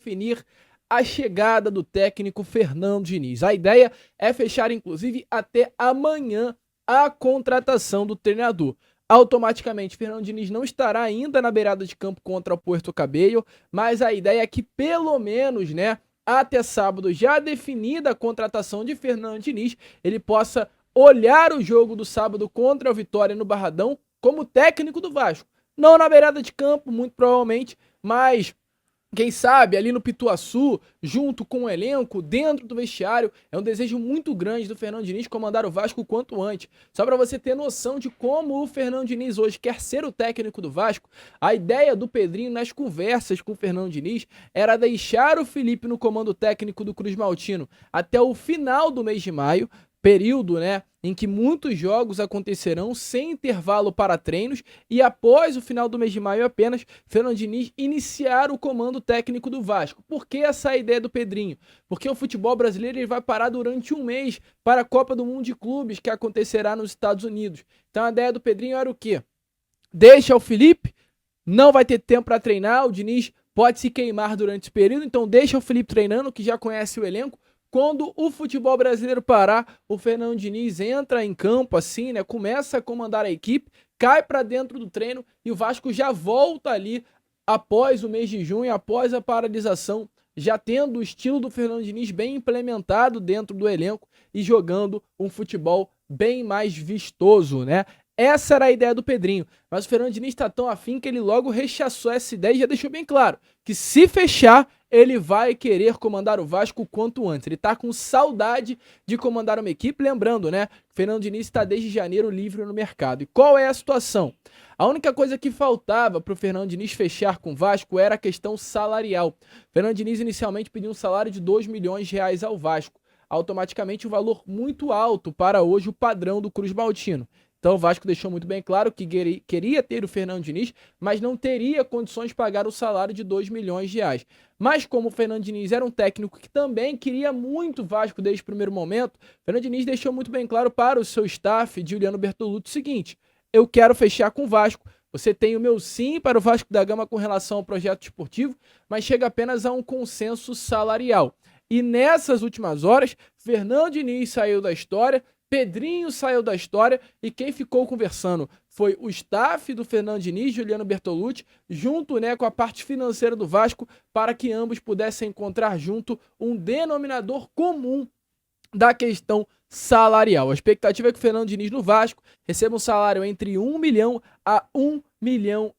definir a chegada do técnico Fernando Diniz. A ideia é fechar, inclusive, até amanhã a contratação do treinador. Automaticamente, Fernando Diniz não estará ainda na beirada de campo contra o Puerto Cabello, mas a ideia é que pelo menos, até sábado, já definida a contratação de Fernando Diniz, ele possa olhar o jogo do sábado contra o Vitória no Barradão como técnico do Vasco. Não na beirada de campo, muito provavelmente, mas quem sabe ali no Pituaçu, junto com o elenco, dentro do vestiário. É um desejo muito grande do Fernando Diniz comandar o Vasco o quanto antes. Só para você ter noção de como o Fernando Diniz hoje quer ser o técnico do Vasco, a ideia do Pedrinho nas conversas com o Fernando Diniz era deixar o Felipe no comando técnico do Cruz Maltino até o final do mês de maio, período, em que muitos jogos acontecerão sem intervalo para treinos, e após o final do mês de maio apenas, Fernando Diniz iniciar o comando técnico do Vasco. Por que essa ideia do Pedrinho? Porque o futebol brasileiro ele vai parar durante um mês para a Copa do Mundo de Clubes, que acontecerá nos Estados Unidos. Então a ideia do Pedrinho era o quê? Deixa o Felipe, não vai ter tempo para treinar, o Diniz pode se queimar durante esse período, então deixa o Felipe treinando, que já conhece o elenco. Quando o futebol brasileiro parar, o Fernando Diniz entra em campo assim, começa a comandar a equipe, cai para dentro do treino e o Vasco já volta ali após o mês de junho, após a paralisação, já tendo o estilo do Fernando Diniz bem implementado dentro do elenco e jogando um futebol bem mais vistoso, Essa era a ideia do Pedrinho, mas o Fernando Diniz está tão afim que ele logo rechaçou essa ideia e já deixou bem claro que se fechar, ele vai querer comandar o Vasco o quanto antes. Ele está com saudade de comandar uma equipe, lembrando, que o Fernando Diniz está desde janeiro livre no mercado. E qual é a situação? A única coisa que faltava para o Fernando Diniz fechar com o Vasco era a questão salarial. O Fernando Diniz inicialmente pediu um salário de R$2 milhões ao Vasco, automaticamente um valor muito alto para hoje o padrão do Cruz Maltino. Então o Vasco deixou muito bem claro que queria ter o Fernando Diniz, mas não teria condições de pagar o salário de R$2 milhões. Mas como o Fernando Diniz era um técnico que também queria muito o Vasco desde o primeiro momento, o Fernando Diniz deixou muito bem claro para o seu staff, Juliano Bertolucci, o seguinte: eu quero fechar com o Vasco, você tem o meu sim para o Vasco da Gama com relação ao projeto esportivo, mas chega apenas a um consenso salarial. E nessas últimas horas, Fernando Diniz saiu da história, Pedrinho saiu da história e quem ficou conversando foi o staff do Fernando Diniz, Juliano Bertolucci, junto com a parte financeira do Vasco, para que ambos pudessem encontrar junto um denominador comum da questão salarial. A expectativa é que o Fernando Diniz no Vasco receba um salário entre 1 milhão a 1,5 milhão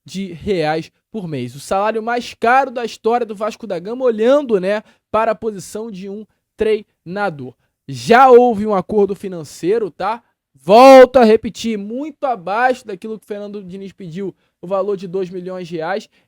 de reais por mês. O salário mais caro da história do Vasco da Gama, olhando para a posição de um treinador. Já houve um acordo financeiro, tá? Volto a repetir, muito abaixo daquilo que o Fernando Diniz pediu, o valor de R$2 milhões,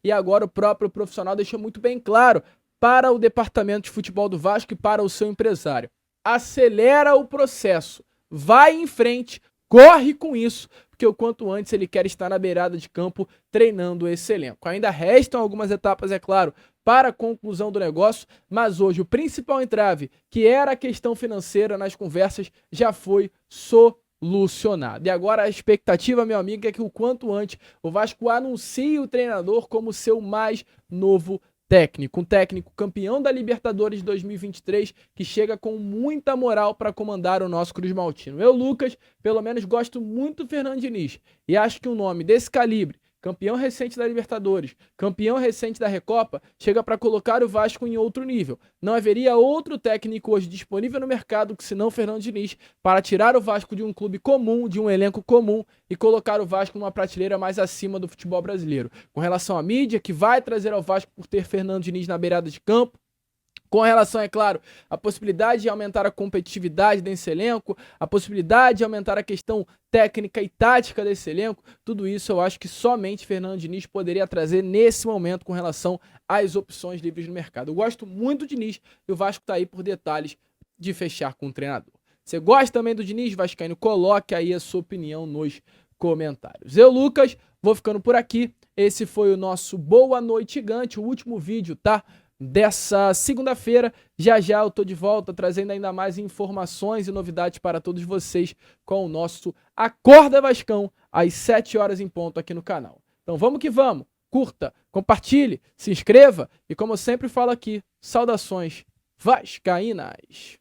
e agora o próprio profissional deixou muito bem claro para o departamento de futebol do Vasco e para o seu empresário: acelera o processo, vai em frente, corre com isso, porque o quanto antes ele quer estar na beirada de campo treinando esse elenco. Ainda restam algumas etapas, é claro, para a conclusão do negócio, mas hoje o principal entrave, que era a questão financeira nas conversas, já foi solucionado. E agora a expectativa, meu amigo, é que o quanto antes o Vasco anuncie o treinador como seu mais novo técnico. Um técnico campeão da Libertadores de 2023, que chega com muita moral para comandar o nosso Cruz Maltino. Eu, Lucas, pelo menos gosto muito do Fernando Diniz e acho que um nome desse calibre, campeão recente da Libertadores, campeão recente da Recopa, chega para colocar o Vasco em outro nível. Não haveria outro técnico hoje disponível no mercado que senão o Fernando Diniz para tirar o Vasco de um clube comum, de um elenco comum e colocar o Vasco numa prateleira mais acima do futebol brasileiro. Com relação à mídia, que vai trazer ao Vasco por ter Fernando Diniz na beirada de campo, com relação, é claro, à possibilidade de aumentar a competitividade desse elenco, a possibilidade de aumentar a questão técnica e tática desse elenco, tudo isso eu acho que somente Fernando Diniz poderia trazer nesse momento com relação às opções livres no mercado. Eu gosto muito do Diniz e o Vasco está aí por detalhes de fechar com o treinador. Você gosta também do Diniz vascaíno? Coloque aí a sua opinião nos comentários. Eu, Lucas, vou ficando por aqui. Esse foi o nosso Boa Noite Gigante, o último vídeo, tá? Dessa segunda-feira. Já eu tô de volta trazendo ainda mais informações e novidades para todos vocês com o nosso Acorda Vascão às 7 horas em ponto aqui no canal. Então vamos que vamos, curta, compartilhe, se inscreva e, como eu sempre falo aqui, saudações vascaínas.